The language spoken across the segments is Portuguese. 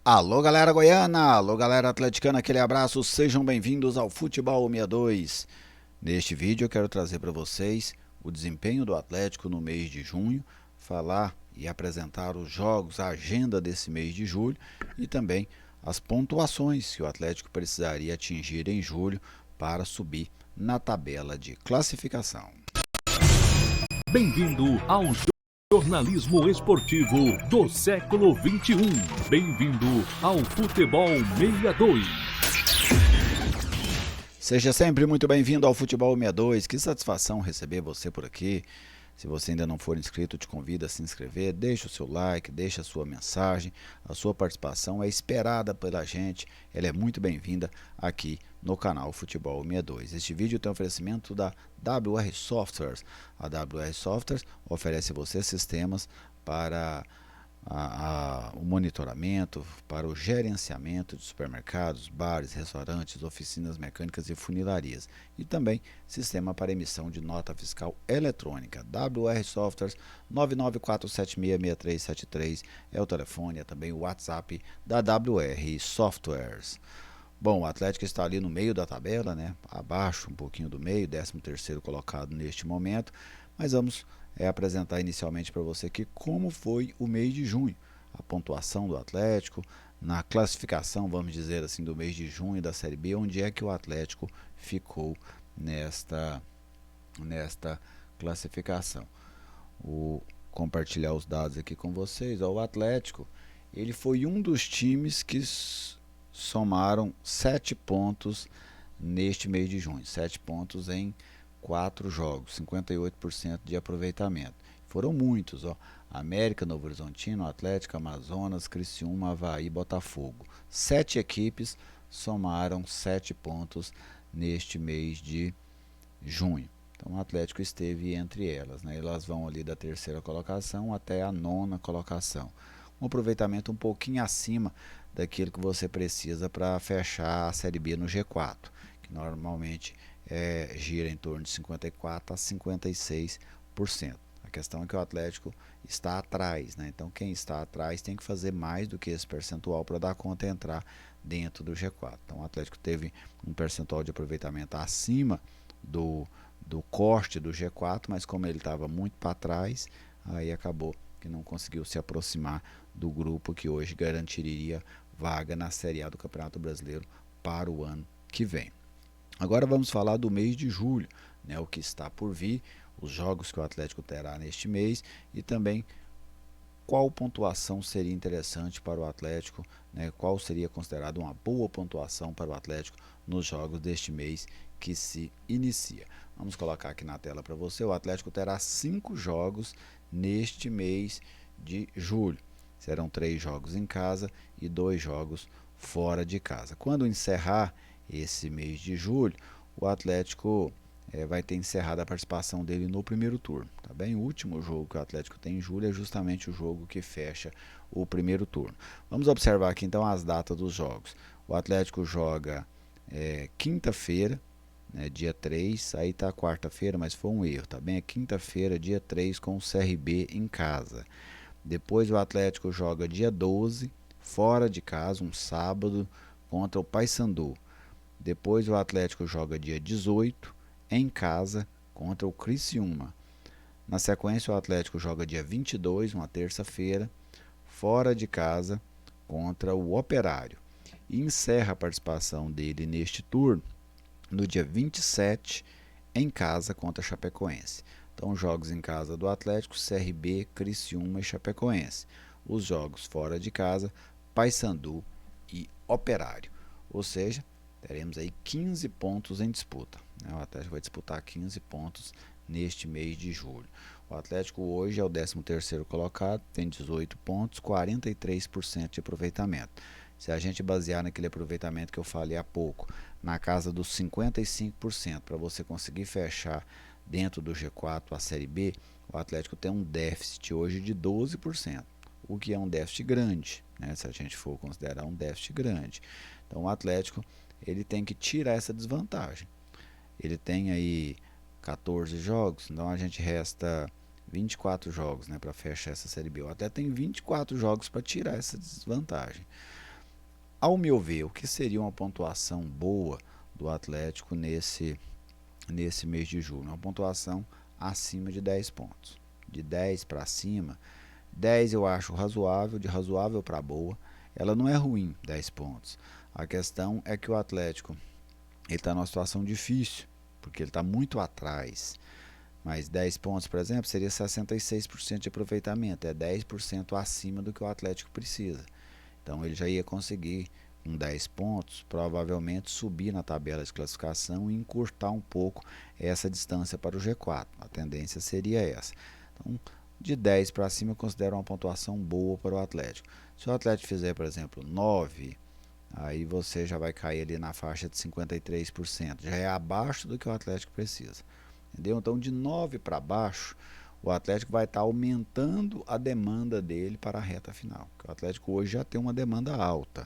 Alô galera goiana, alô galera atleticana, aquele abraço, sejam bem-vindos ao Futebol 62. Neste vídeo eu quero trazer para vocês o desempenho do Atlético no mês de junho, falar e apresentar os jogos, a agenda desse mês de julho e também as pontuações que o Atlético precisaria atingir em julho para subir na tabela de classificação. Bem-vindo ao jornalismo esportivo do século XXI. Bem-vindo ao Futebol 62. Seja sempre muito bem-vindo ao Futebol 62. Que satisfação receber você por aqui. Se você ainda não for inscrito, te convido a se inscrever, deixa o seu like, deixa a sua mensagem, a sua participação é esperada pela gente, ela é muito bem-vinda aqui no canal Futebol 62. Este vídeo tem oferecimento da WR Softwares. A WR Softwares oferece a você sistemas para o monitoramento, para o gerenciamento de supermercados, bares, restaurantes, oficinas mecânicas e funilarias e também sistema para emissão de nota fiscal eletrônica. WR Softwares 994766373 é o telefone, é também o WhatsApp da WR Softwares. Bom, o Atlético está ali no meio da tabela, né? Abaixo um pouquinho do meio, 13º colocado neste momento, mas vamos apresentar inicialmente para você aqui como foi o mês de junho, a pontuação do Atlético, na classificação, vamos dizer assim, do mês de junho da Série B, onde é que o Atlético ficou nesta classificação. Compartilhar os dados aqui com vocês. O Atlético, ele foi um dos times que somaram 7 pontos neste mês de junho, 7 pontos em 4 jogos, 58% de aproveitamento. Foram muitos, ó. América, Novo Horizontino, Atlético, Amazonas, Criciúma, Avaí, Botafogo. 7 equipes somaram 7 pontos neste mês de junho. Então o Atlético esteve entre elas, né? Elas vão ali da 3ª colocação até a 9ª colocação. Um aproveitamento um pouquinho acima daquilo que você precisa para fechar a Série B no G4, que normalmente gira em torno de 54% a 56%. A questão é que o Atlético está atrás, né? Então quem está atrás tem que fazer mais do que esse percentual para dar conta de entrar dentro do G4. Então o Atlético teve um percentual de aproveitamento acima do corte do G4, mas como ele estava muito para trás, aí acabou que não conseguiu se aproximar do grupo que hoje garantiria vaga na Série A do Campeonato Brasileiro para o ano que vem. Agora vamos falar do mês de julho, né, o que está por vir, os jogos que o Atlético terá neste mês e também qual pontuação seria interessante para o Atlético, né, qual seria considerado uma boa pontuação para o Atlético nos jogos deste mês que se inicia. Vamos colocar aqui na tela para você, o Atlético terá 5 jogos neste mês de julho. Serão 3 jogos em casa e 2 jogos fora de casa. Quando encerrar esse mês de julho, o Atlético vai ter encerrado a participação dele no primeiro turno. Tá bem? O último jogo que o Atlético tem em julho é justamente o jogo que fecha o primeiro turno. Vamos observar aqui então as datas dos jogos. O Atlético joga quinta-feira, né, dia 3, aí tá quarta-feira, mas foi um erro, tá bem? É quinta-feira, dia 3, com o CRB em casa. Depois o Atlético joga dia 12, fora de casa, um sábado, contra o Paysandu. Depois o Atlético joga dia 18, em casa, contra o Criciúma. Na sequência o Atlético joga dia 22, uma terça-feira, fora de casa, contra o Operário. E encerra a participação dele neste turno no dia 27, em casa, contra a Chapecoense. Então, jogos em casa do Atlético, CRB, Criciúma e Chapecoense. Os jogos fora de casa, Paysandu e Operário. Ou seja, teremos aí 15 pontos em disputa. O Atlético vai disputar 15 pontos neste mês de julho. O Atlético hoje é o 13º colocado, tem 18 pontos, 43% de aproveitamento. Se a gente basear naquele aproveitamento que eu falei há pouco, na casa dos 55%, para você conseguir fechar dentro do G4 a Série B, o Atlético tem um déficit hoje de 12%, o que é um déficit grande, né? Se a gente for considerar um déficit grande. Então o Atlético ele tem que tirar essa desvantagem. Ele tem aí 14 jogos, então a gente resta 24 jogos, né, para fechar essa Série B. O Atlético tem 24 jogos para tirar essa desvantagem. ao meu ver, o que seria uma pontuação boa do Atlético nesse mês de julho? Uma pontuação acima de 10 pontos. De 10 para cima, 10 eu acho razoável, de razoável para boa. Ela não é ruim, 10 pontos. A questão é que o Atlético está numa situação difícil, porque ele está muito atrás. Mas 10 pontos, por exemplo, seria 66% de aproveitamento. É 10% acima do que o Atlético precisa. Então ele já ia conseguir, com 10 pontos, provavelmente subir na tabela de classificação e encurtar um pouco essa distância para o G4. A tendência seria essa. Então, de 10 para cima eu considero uma pontuação boa para o Atlético. Se o Atlético fizer, por exemplo, 9, aí você já vai cair ali na faixa de 53%. Já é abaixo do que o Atlético precisa. Entendeu? Então, de 9 para baixo, o Atlético vai estar aumentando a demanda dele para a reta final. Porque o Atlético hoje já tem uma demanda alta,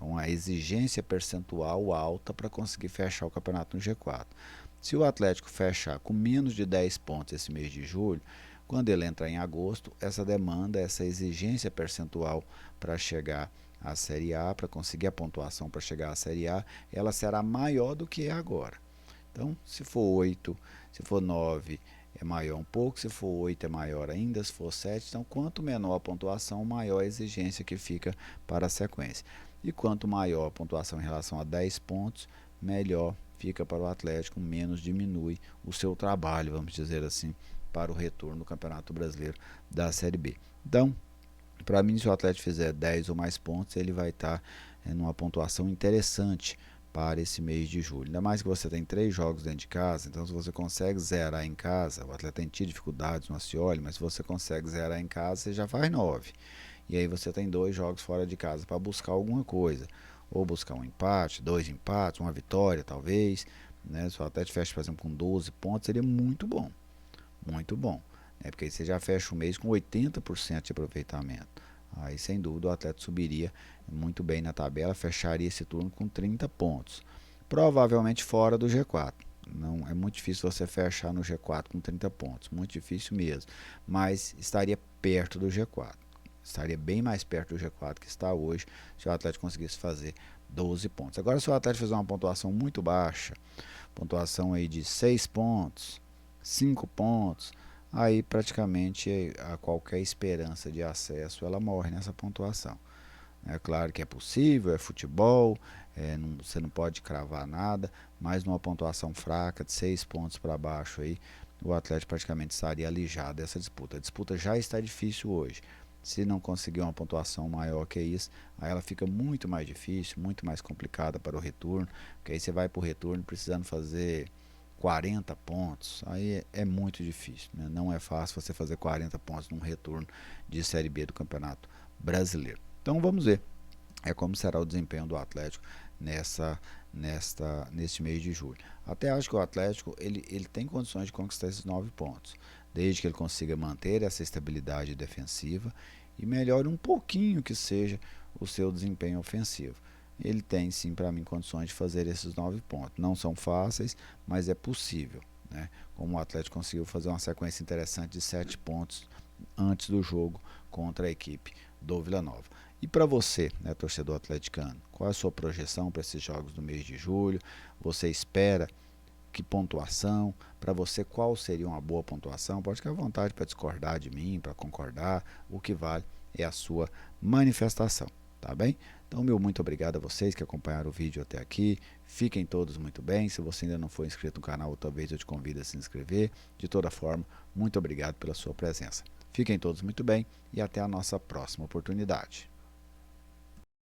uma exigência percentual alta para conseguir fechar o campeonato no G4. Se o Atlético fechar com menos de 10 pontos esse mês de julho, quando ele entrar em agosto, essa demanda, essa exigência percentual para chegar à Série A, para conseguir a pontuação para chegar à Série A, ela será maior do que é agora. Então, se for 8, se for 9, é maior um pouco, se for 8 é maior ainda, se for 7, então quanto menor a pontuação, maior a exigência que fica para a sequência. E quanto maior a pontuação em relação a 10 pontos, melhor fica para o Atlético, menos diminui o seu trabalho, vamos dizer assim, para o retorno do Campeonato Brasileiro da Série B. Então, para mim, se o Atlético fizer 10 ou mais pontos, ele vai estar numa pontuação interessante para esse mês de julho. Ainda mais que você tem 3 jogos dentro de casa, então se você consegue zerar em casa, o Atlético tem tido dificuldades no Ascioli, mas se você consegue zerar em casa, você já faz 9. E aí você tem 2 jogos fora de casa para buscar alguma coisa. Ou buscar um empate, 2 empates, uma vitória talvez. Né? Se o Atlético fecha, por exemplo, com 12 pontos, seria muito bom. Muito bom. Né? Porque aí você já fecha o mês com 80% de aproveitamento. Aí sem dúvida o Atlético subiria muito bem na tabela, fecharia esse turno com 30 pontos. Provavelmente fora do G4. Não, é muito difícil você fechar no G4 com 30 pontos, muito difícil mesmo. Mas estaria perto do G4. Estaria bem mais perto do G4 que está hoje, se o Atlético conseguisse fazer 12 pontos. Agora, se o Atlético fizer uma pontuação muito baixa, pontuação aí de 6 pontos, 5 pontos, aí praticamente a qualquer esperança de acesso ela morre nessa pontuação. É claro que é possível, é futebol, você não pode cravar nada, mas numa pontuação fraca de 6 pontos para baixo aí, o Atlético praticamente estaria alijado dessa disputa. A disputa já está difícil hoje. Se não conseguir uma pontuação maior que isso, aí ela fica muito mais difícil, muito mais complicada para o retorno, porque aí você vai para o retorno precisando fazer 40 pontos, aí é muito difícil, né? Não é fácil você fazer 40 pontos num retorno de Série B do Campeonato Brasileiro. Então vamos ver como será o desempenho do Atlético neste mês de julho. Até acho que o Atlético ele tem condições de conquistar esses 9 pontos, desde que ele consiga manter essa estabilidade defensiva e melhore um pouquinho que seja o seu desempenho ofensivo. Ele tem sim, para mim, condições de fazer esses 9 pontos. Não são fáceis, mas é possível, né? Como o Atlético conseguiu fazer uma sequência interessante de 7 pontos antes do jogo contra a equipe do Vila Nova. E para você, né, torcedor atleticano, qual é a sua projeção para esses jogos do mês de julho? Você espera que pontuação? Para você, qual seria uma boa pontuação? Pode ficar à vontade para discordar de mim, para concordar. O que vale é a sua manifestação, tá bem? Então, meu muito obrigado a vocês que acompanharam o vídeo até aqui. Fiquem todos muito bem. Se você ainda não for inscrito no canal, talvez eu te convido a se inscrever. De toda forma, muito obrigado pela sua presença. Fiquem todos muito bem e até a nossa próxima oportunidade.